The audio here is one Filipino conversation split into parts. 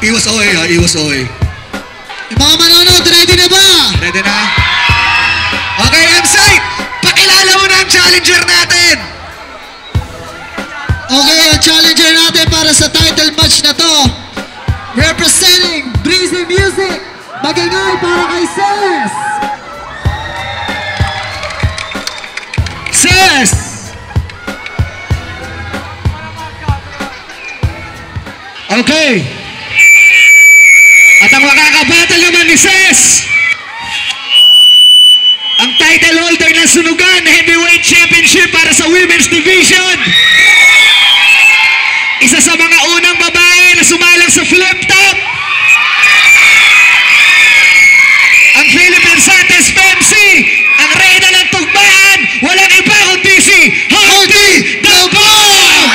Iwas OA ha, iwas OA. Yung mga manonood, ready na ba? Ready na? Okay, M-Site! Pakilala mo na ang challenger natin! Okay, ang challenger natin para sa title match na to. Representing Breezy Music, magingay para kay Ses! Ses! Okay. At ang makakabattle naman ni Ses, ang title holder ng Sunugan Heavyweight Championship para sa Women's Division. Isa sa mga unang babae na sumalang sa flip top. Ang Philippine Santos Femsi, ang reyna ng tugmaan, walang iba kundi si Hardy the Bomb!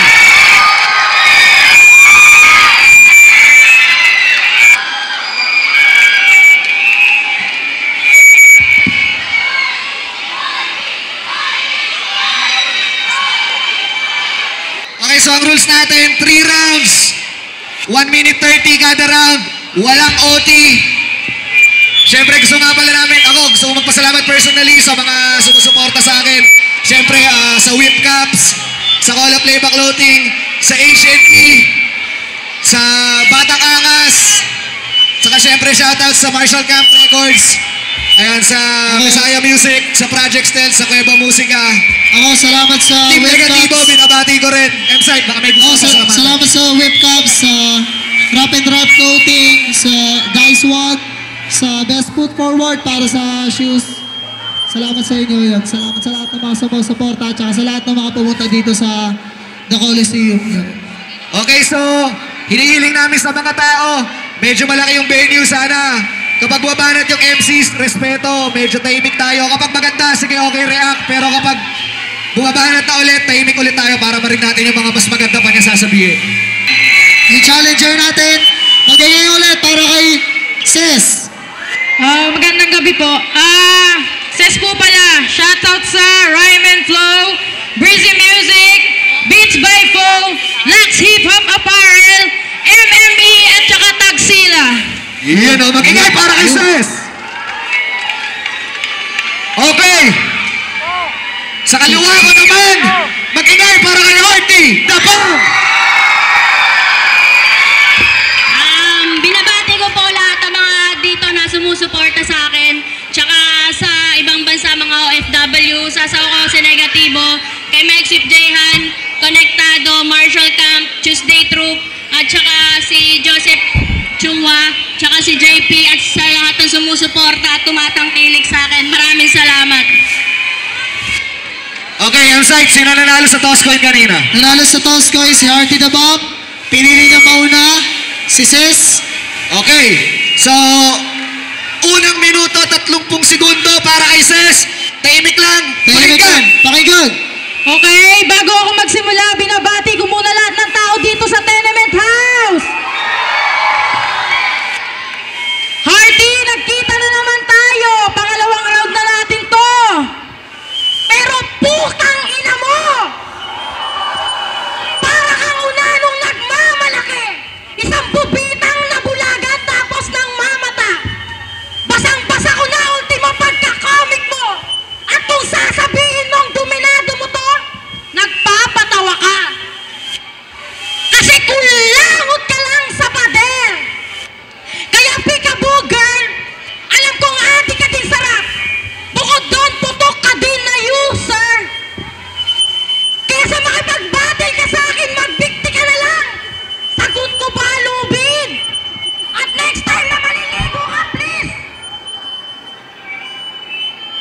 Okay, so ang rules natin, 3 rounds. 1 minute 30 kada round. Walang OT. Siyempre, gusto nga pala namin, gusto ko magpasalamat personally sa mga sumusuporta sa akin. Siyempre, sa Whip Caps, sa Cola Playback Clothing, sa H&E, sa Batang Angas, saka siyempre shoutout sa Marshall Camp Records, ayan, sa Messiah Music, sa Project Stealth, sa Cueva Musika. Ako, salamat sa Team Whip Negativo, Caps. binabati ko rin. M-Site, baka may gusto sa salamat. Salamat sa Whip Caps, sa Wrap and Wrap Coating, sa Dice Walk, sa Best Foot Forward para sa shoes. Salamat sa inyo yan. Salamat sa lahat ng mga sumusuporta at sa lahat ng mga pumunta dito sa The Coliseum. Okay, so, hinihiling namin sa mga tao, medyo malaki yung venue sana. Kapag wabanat yung MCs, respeto, medyo tahimik tayo. Kapag maganda, sige, okay, react. Pero kapag bumabanat na ulit, tahimik ulit tayo para marinig natin yung mga mas maganda pa niya sasabihin. Yung challenger natin, magiging ulit para kay Ses. Magandang gabi po. Ses po pala, shoutout sa Rhyme and Flow, Breezy Music, Beats by Fo, Lax Hip Hop Apparel, MME, at saka Tagsila. Yan o, mag-ingay para kay Ses. Okay. Sa kaliwa ko naman, mag-ingay para kay Hardy the Bomb. Binabati ko po lahat ng mga dito na sumusuporta sa akin, tsaka sa ibang bansa, mga OFW, sasaw ko si Negativo, kay Mexip Jehan, Konektado, Marshall Camp, Tuesday Troop, at saka si Joseph Chungwa, tsaka si JP, at sa lahat ng sumusuporta at tumatangkilik sa akin. Maraming salamat. Okay, M-Site, sino nanalo sa toss coin kanina? Nanalo sa toss coin si Hardy the Bomb. Pinili niya mauna si Ses. Okay, so, unang minuto, 30 segundo para kay Ses. Tahimik lang. Pakinggan. Pakinggan. Okay, bago ako magsimula, binabati ko muna lahat ng tao dito sa Tenement House. Hardy, nagkita na naman tayo. Pangalawang round na natin to. Pero putang ina mo! Para kang unanong nagmamalaki. Isang bubitang nabulagan tapos ng mamata. Basang-basa ko na ultimo pagkakomik mo. At kung sasabihin mong dominado mo to, nagpapatawa ka. Kasi kulangot ka lang sa pader. Kaya peekaboo girl, alam kong ati ka din sarap. Bukod doon, putok ka din na user. Kesa makipagbatay ka sa akin, magbikti ka na lang. Sagot ko pa, lubid. At next time na maliligo ka, please.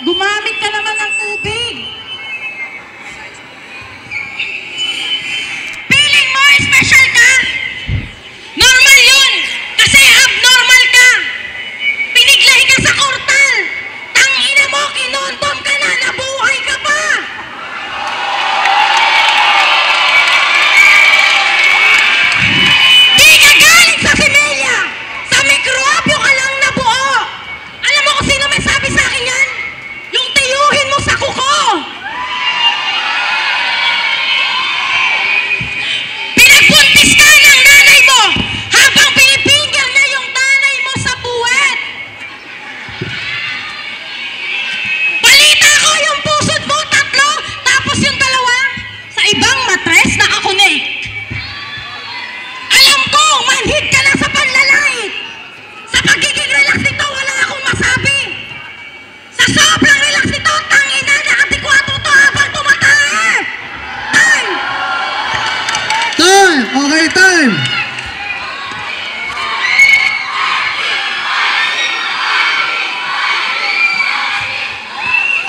Gumamit ka naman ng tubig. Feeling mo special ka? Normal yun! Kasi abnormal ka! Piniglahi ka sa kortal! Tangina mo, kinondom ka na, nabuhay ka pa! Di ka galing sa similya! Sa mikrobyo ka lang nabuo! Alam mo kung sino may sabi sa akin yan? Yung tiyuhin mo sa kuko!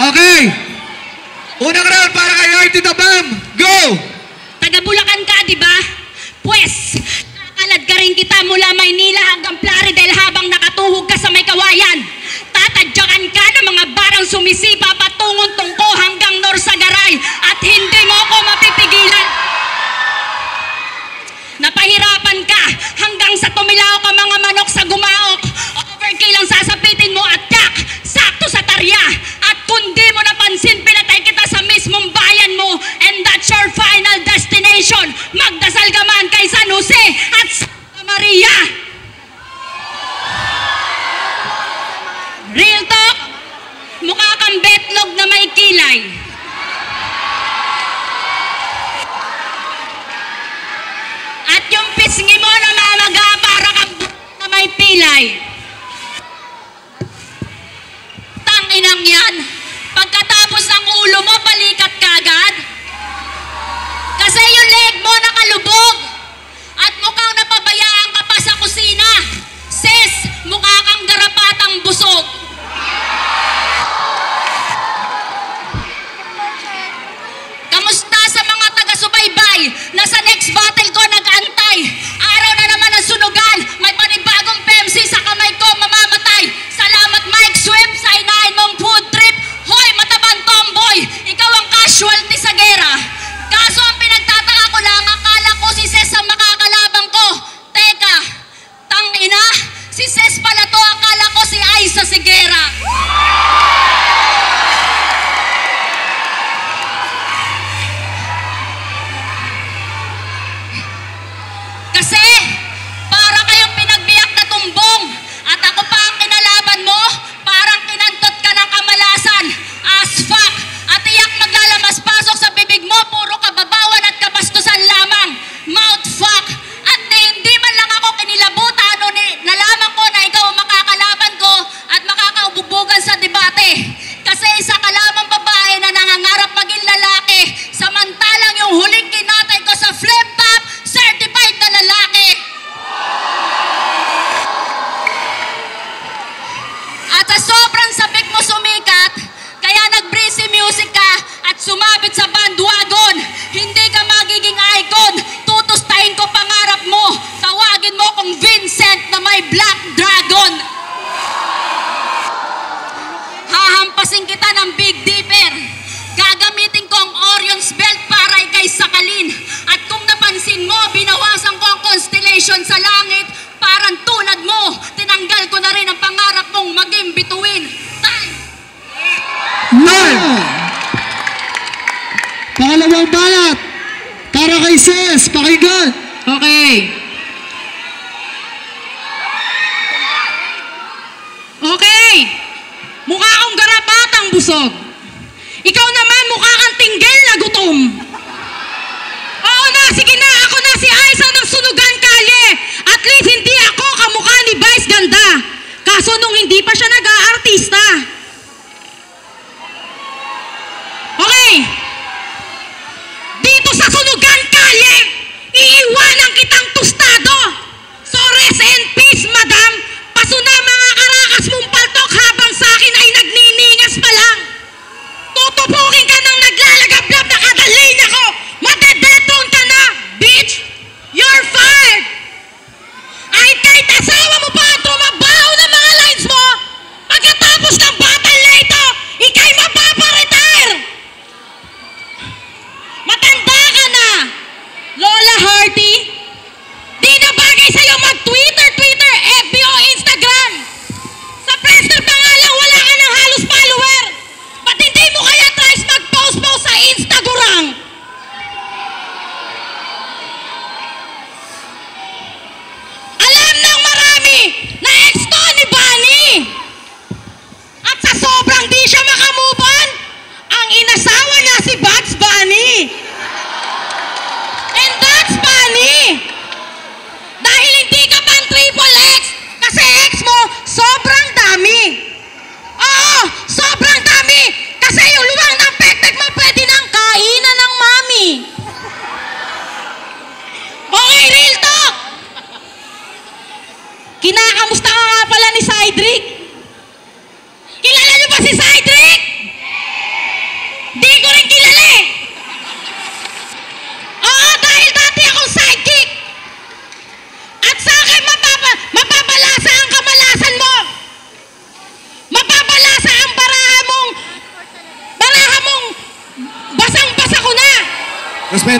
Okay. Unang round para kay Artie the Bomb. Go! Taga Bulacan ka, di ba? Pwes, kakalad ka rin kita mula Maynila hanggang Plaridel habang nakatuhog ka sa may kawayan. Tatadyakan ka ng mga barang sumisipa patungong tungko hanggang Norsagaray at hindi mo ako mapipigilan. Napahirapan ka hanggang sa tumilaw ka mga manok sa gumaok. Overkill ang sasapitin mo at yak, sakto sa tarya. At kung di mo napansin, pinatay kita sa mismong bayan mo. And that's your final destination. Magdasal ka man kay San Jose at Santa Maria. Real talk, mukha kang betlog na may kilay. At yung pisngi mo na mamaga para kang na may pilay. Tanginang yan, pagkatapos ng ulo mo, balikat ka agad. Kasi yung leg mo nakalubog at mukhang napabayaan ka pa sa kusina. Sis, mukha kang garapatang busog. Kamusta sa mga taga-subaybay na sa next battle ko nag-antay? Araw na naman ang sunugan, may panibagong PMC sa kamay ko mamamatay. Salamat Mike Swim sa inahin mong food trip. Hoy, matabang tomboy, ikaw ang casualty sa gera. Kaso ang pinagtataka ko lang, akala ko si Ses ang makakalabang ko. Teka, tangina, si Ses pala to, akala ko si Aiza Sigera. Kasi, para kayong pinagbiyak na tumbong at ako pa ang kinalaban mo, parang kinantot ka ng kamalasan. As fuck! At iyak maglalamas-pasok sa bibig mo, puro kababawan at kabastusan lamang. Mouth fuck! At hindi man lang ako kinilabutan o nalaman ko na ikaw ang makakalaban ko at makakaububugan sa debate. Kasi isa ka lamang babae na nangangarap maging lalaki, samantalang yung huling kinatay ko sa flip-top, certified na lalaki. At sa sobrang sabik mo sumikat, kaya nag-breezy music ka at sumabit sa bandwagon. Hindi ka magiging icon, tutustahin ko pangarap mo. Tawagin mo kong Vincent na may Black Dragon. Hahampasin kita ng Big Dipper. Gagamitin ko ang Orion's Belt para ikay sakalin. At kung napansin mo, binawasan ko ang constellation sa langit. Parang tulad mo, tinanggal ko na rin ang pangarap mong maging bituin. Time! Live! Pangalawang balat. Para kay Ses, pakinggan. Okay. Okay. Mukha akong garapatang busog. Ikaw naman mukha kang tinggel na gutom. Oo na, sige na. Ako na si Aiza ng Sunugan Kalye. At least hindi ako kamukha ni Vice Ganda. Kaso nung hindi pa siya nag-aartista. Okay. Dito sa Sunugan Kalye, iiwanan kitang tostado. So rest in peace, madam. Paso na mga karakas mong paltok habang sa akin ay nagniningas pa lang. Tutupukin ka ng naglalagablab na kadalin ako. Madedetron ka na, bitch. You're fired. Ay kahit asawa mo pa ang tumabaho ng mga lines mo, pagkatapos ng battle na ito, ikay mapaparetire. Matanda ka na, Lola Harty. Di na bagay sa'yo mag-Twitter, FB o Instagram. Sa Friendster pa nga lang wala ka ng halos follower. Ba't hindi mo kaya tries mag-post sa Instagram? Alam ng marami na ex to ni Bunny. At sa sobrang di siya makamove on, ang inasawa niya si Bugs Bunny. And that's funny. Dahil hindi ka pang triple X, kasi ex mo, sobrang dami. Oo, sobrang dami. Kasi yung luwang ng pekpek mo pwede nang kainan ng mami. Okay, real talk. Kinakamusta ka nga pala ni Cydric. Kilala niyo ba si Cydric?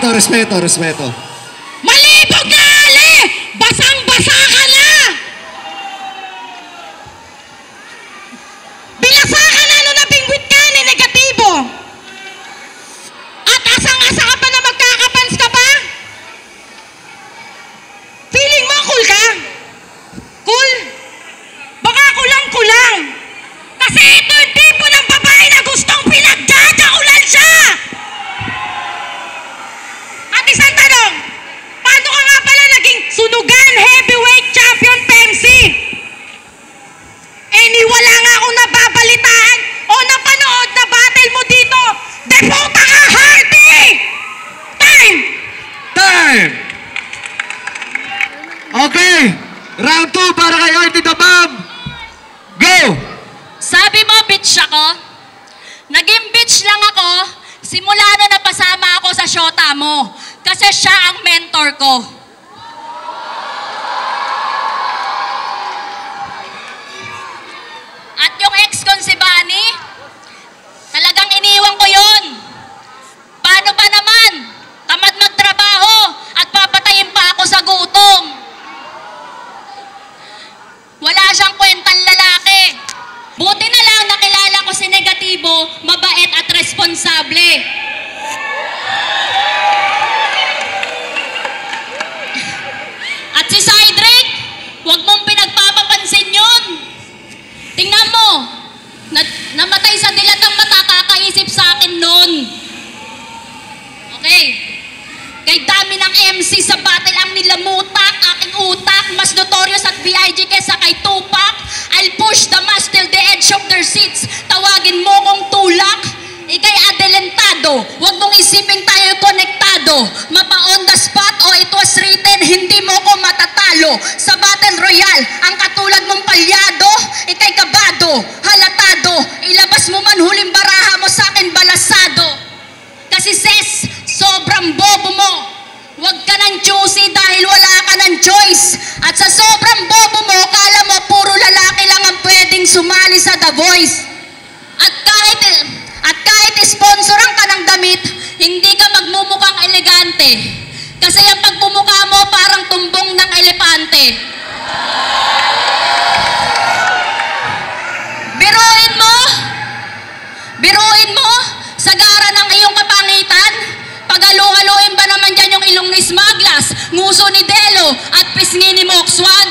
respeto. Malibog na ali! Basang-basa ka na! Binasa ka na nung nabingwit ka ni negatibo! At asang-asa ka pa na magkakapans ka pa? Feeling mo cool ka? Cool? Baka kulang-kulang! Kasi ito yung tipo ng babae na gustong pinagdadaulan siya! At isang tanong, paano ka nga pala naging sunugan heavyweight champion PMC? Wala nga akong nababalitaan o napanood na battle mo dito. Deputa ka, Hardy! Time! Okay, round 2 para kay Hardy the Bomb. Go! Sabi mo, bitch ako? Naging bitch lang ako simula na napasama ako sa syota mo. Kasi siya ang mentor ko. At yung ex ko si Bunny, talagang iniwan ko yun. Paano ba naman? Tamad magtrabaho at papatayin pa ako sa gutom. Wala siyang kwentang lalaki. Buti na lang nakilala ko si Negatibo, mabait at responsable. At si Cydric, huwag mong pinagpapapansin yun. Tingnan mo, namatay sa dilat ang mata, kakaisip sa akin nun. Okay. Kay dami ng MC sa battle ang nilamutak, aking utak, mas notorious at BIG kesa kay Tupac. I'll push the mass till the edge of their seats. Tawagin mo kong tulak, ikay adelantado. Huwag mong isipin tayo konektado. Mapa on the spot o it was written, hindi mo ko matatalo. Sa Battle Royale, ang katulad mong palyado, ikay kabado, halatado. Ilabas mo man huling baraha mo sa akin balasado. Kasi sis, sobrang bobo mo. Huwag ka nang choosy dahil wala ka ng choice. At sa sobrang bobo mo, kala mo puro lalaki lang ang pwedeng sumali sa The Voice. At kahit sponsoran ka ng damit, hindi ka magmumukhang elegante. Kasi ang pagmumukha mo parang tumbong ng elepante. Biruin mo, sagara ng iyong kapangitan. Pag-alo-aloin ba naman dyan yung ilong ni Smaglas, nguso ni Delo, at pisngi ni Moxwag?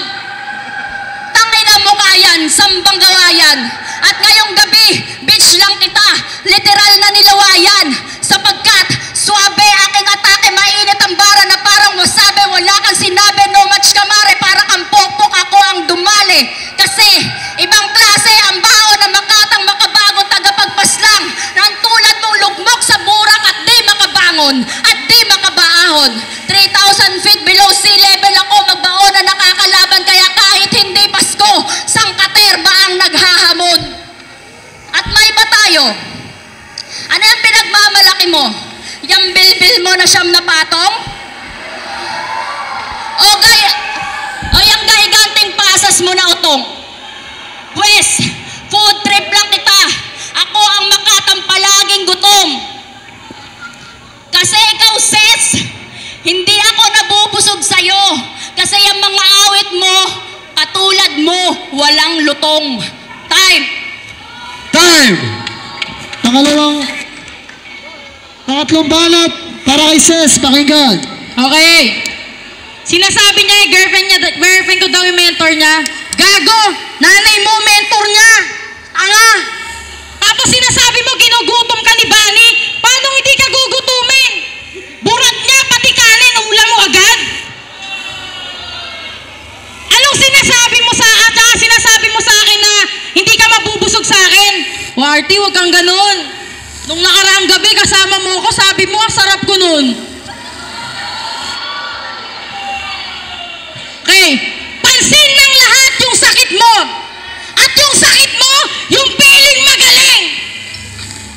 Tangina mo kayan, sambang gawayan. At ngayong gabi, bitch lang kita, literal na nilawayan. Sapagkat, suabe aking atake, mainit ang bara na parang wasabi. Wala kang sinabi, no match kamare, para kang pokpok, ako ang dumali. Kasi, ibang klase ang bao na makatang makabagong tagapagpaslang. Nang tulad mong lugmok sa burak at di makabangon, at di makabaahon. 3,000 feet below sea level ako, magbaon na nakakalaban, kaya kahit hindi Pasko, sangkater ba ang naghahamon? At may ba tayo? Ano yung pinagmamalaki mo? Yung bilbil mo na siyam na patong? O yung gahiganting pasas mo na utong? Pwes, food trip lang kita. Ako ang makatang palaging gutom. Kasi ikaw, sis, hindi ako nabubusog sa'yo. Kasi yung mga awit mo, katulad mo, walang lutong. Time! Pangatlong banat para kay Ses, pakinggan. Okay. Sinasabi niya yung girlfriend ko daw yung mentor niya. Gago! Nanay mo, mentor niya! Anga! Tapos sinasabi mo, ginugutom ka ni Bunny. Paano hindi ka gugutumin? Burat niya, pati kanin, ulam mo agad? Anong sinasabi mo sa akin na hindi ka mabubusog sa akin? Warty, huwag kang ganun. Nung nakaraang gabi, kasama mo ako, sabi mo, ang sarap ko nun. Okay, pansin ng lahat yung sakit mo. At yung sakit mo, yung feeling magaling.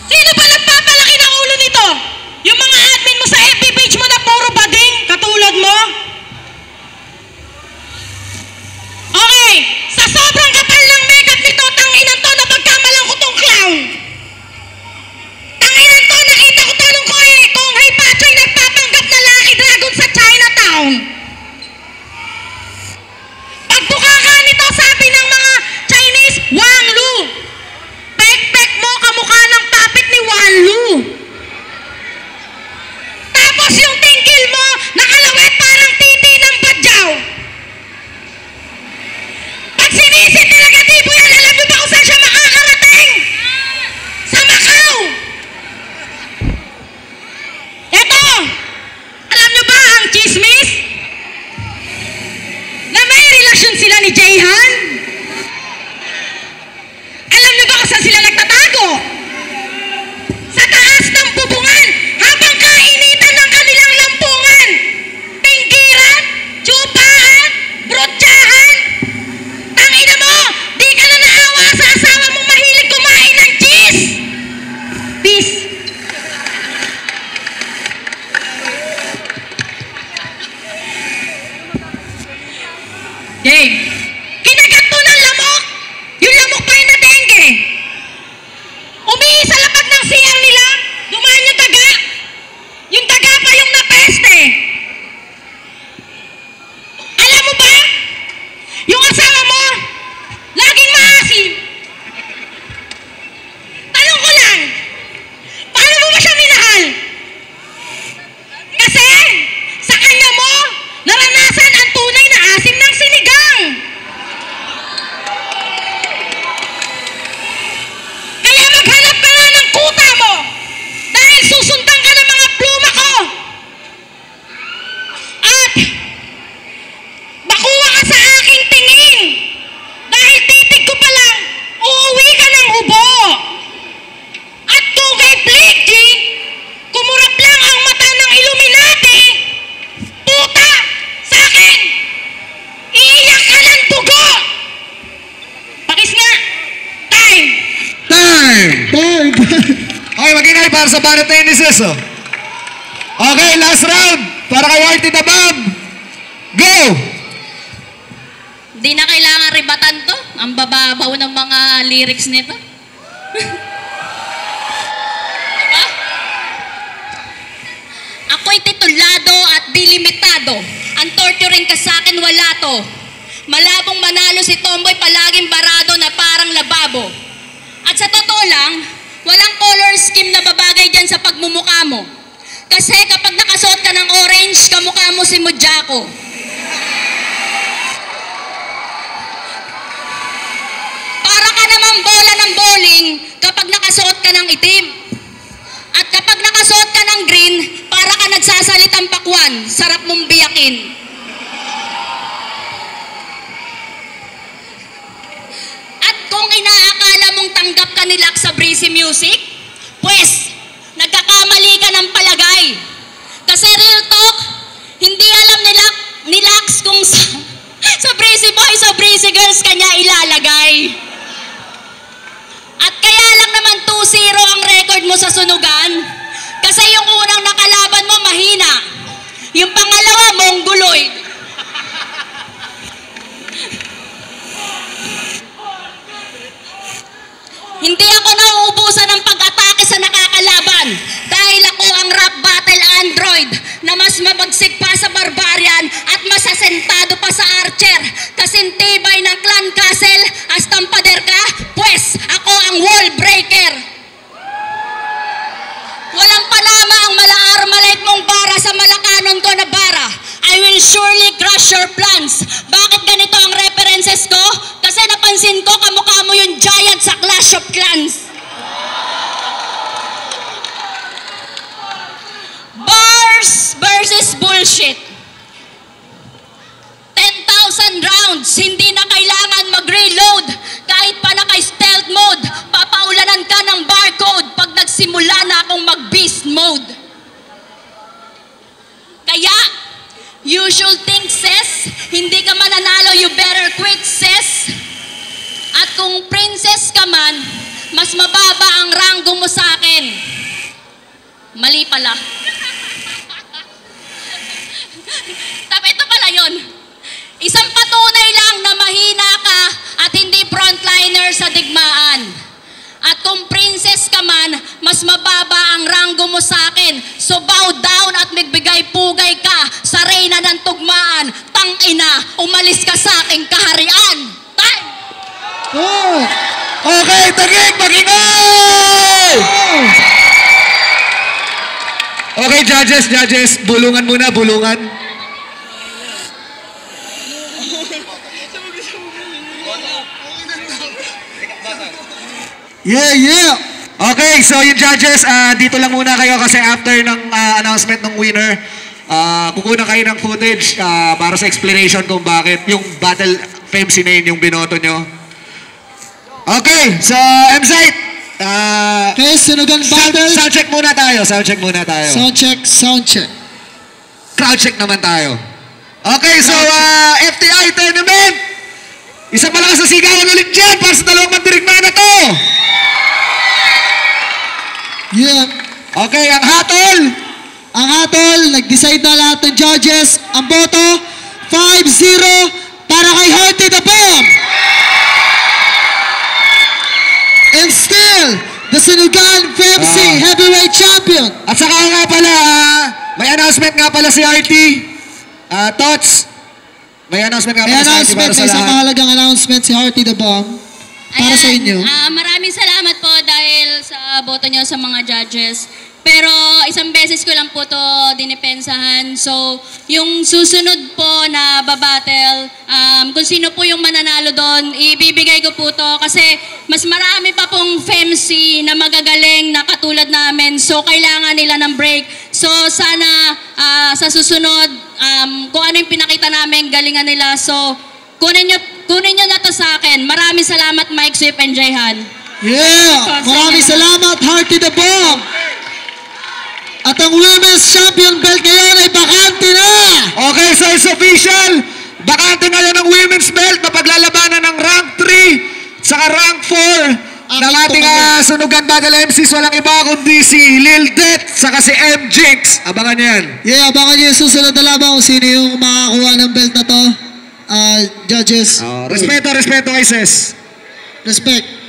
Sino ba nagpapalaki ng ulo nito? Yung mga admin mo sa FB page mo na puro bading, katulad mo? Okay, sa sobrang kapal ng makeup nito, tanginan to na pagkamalang ko tong clown. Tanginan to, nakita ko to nung kung hey Patrick nagpapanggap Peace. Game. Kinagat to ng lamok. Yung lamok pa yung na-dengue. Umihi sa lapag ng siyang nila. Dumaan yung daga. Yung daga pa yung napeste. Alam mo ba? Yung asawa mo, laging maasim. Tanong ko lang, paano mo ba siya minahal? Kasi, sa kanya mo, naranasan ang tunay na asim ng sinigang. Kaya maghanap ka nga ng kuta mo, dahil susundan ka ng mga pluma ko. At, makuha ka sa aking tingin. Dahil titig ko pa lang, uuwi ka ng ubo. At kung kay Blakey, kumurap lang ang mata ng Illuminati, puta, sa akin, iiyak ka ng dugo. Pakis nga. Time. Time! Time! Okay, mag-ingay para sa banat na indices, oh. Okay, last round. Para kay Whitey the Bomb. Go! Di na kailangan ribatan to. Ang bababaw ng mga lyrics nito. Diba? Ako'y titulado at dilimitado. Ang torturing ka sa akin, wala to. Malabong manalo si Tomboy, palaging barado na parang lababo. At sa totoo lang, walang color scheme na babagay dyan sa pagmumukha mo. Kasi kapag nakasuot ka ng orange, kamukha mo si Mujako. Para ka naman bola ng bowling kapag nakasuot ka ng itim. At kapag nakasuot ka ng green, para ka nagsasalitang pakwan, sarap mong biyakin. At kung inaakala mong tanggap ka ni Lax sa breezy music, pues, nagkakamali ka ng palagay. Kasi real talk, hindi alam ni Lax kung sa breezy boys o breezy girls kanya ilalagay. At kaya lang naman 2-0 ang record mo sa sunugan. Kasi yung unang nakalaban mo mahina. Yung pangalawa mongoloid. Hindi ako nauubusan ng pag-atake sa nakakalaban dahil ako ang rap battle android na mas mabagsik pa sa barbarian at mas asentado pa sa archer. Kasintibay ng clan castle, astampader ka, pues ako ang wall breaker. Walang panama ang mala-armalite mong bara sa malakanon ko na bara. I will surely crush your plans. Bakit ganito ang references ko? Kasi napansin ko kamukha mo yung giant sa Clash of Clans. Bars versus bullshit. 10,000 rounds, hindi na kailangan mag-reload. Kahit pa naka-stealth mode, papaulanan ka ng barcode pag nagsimula na akong mag-beast mode. Kaya, you should think, sis, hindi ka mananalo, you better quit, sis. At kung princess ka man, mas mababa ang ranggo mo sa akin. Mali pala. Tapos ito pala yun. Isang patunay lang na mahina ka at hindi frontliner sa digmaan. At kung princess ka man, mas mababa ang ranggo mo sa akin. So bow down at magbigay pugay ka sa reyna ng tugmaan. Tangina, umalis ka sa aking kaharian. Time! Oh! Okay, tagig, mag-ingay! Okay, judges, bulungan muna, bulungan. Yeah, yeah! Okay, so yung judges, dito lang muna kayo kasi after ng announcement ng winner, kukunan kayo ng footage para sa explanation kung bakit yung Battle Fame Sinain yung binoto nyo. Okay, so M-Site, Okay, sunugan battle. sound check muna tayo, sound check. Crowd check naman tayo. Okay, so FTI tournament, isang malakas na sigawan ulit dyan para sa dalawang mandirigma na to. Yeah. Okay, ang hatol. Ang hatol, nag-decide na lahat ng judges. Ang boto, 5-0 para kay Hearty the Bomb. And still, the Sinugan FMC Heavyweight Champion. At saka nga pala, may announcement nga pala si RT. Tots, may announcement nga May pala si RT announcement, para sa may isang lahat. mahalagang announcement si Hearty the Bomb. Para sa inyo. Maraming salamat po dahil sa boto nyo sa mga judges. Pero isang beses ko lang po to dinipensahan. So, yung susunod po na babattle, kung sino po yung mananalo doon, ibibigay ko po to. Kasi mas marami pa pong FEMC na magagaling na katulad namin. So, kailangan nila ng break. So, sana sa susunod, kung ano yung pinakita namin, galingan nila. So, kunin nyo na to sa akin. Maraming salamat, Mike Swift and Jayhan. Yeah! Maraming salamat, Hearty the Bomb! At ang Women's Champion belt ngayon ay bakante na! Okay, so it's official. Bakante ngayon ang women's belt na paglalabanan ng rank 3 saka rank 4 ng ating Sunugan Battle MCs. Walang iba kundi si Lil Det saka si M. Jinx. Abangan nyo yan. Yeah, abangan nyo yung susunod na laban kung sino yung makakuha ng belt na to. Judges. Respeto kay Ses. Respect.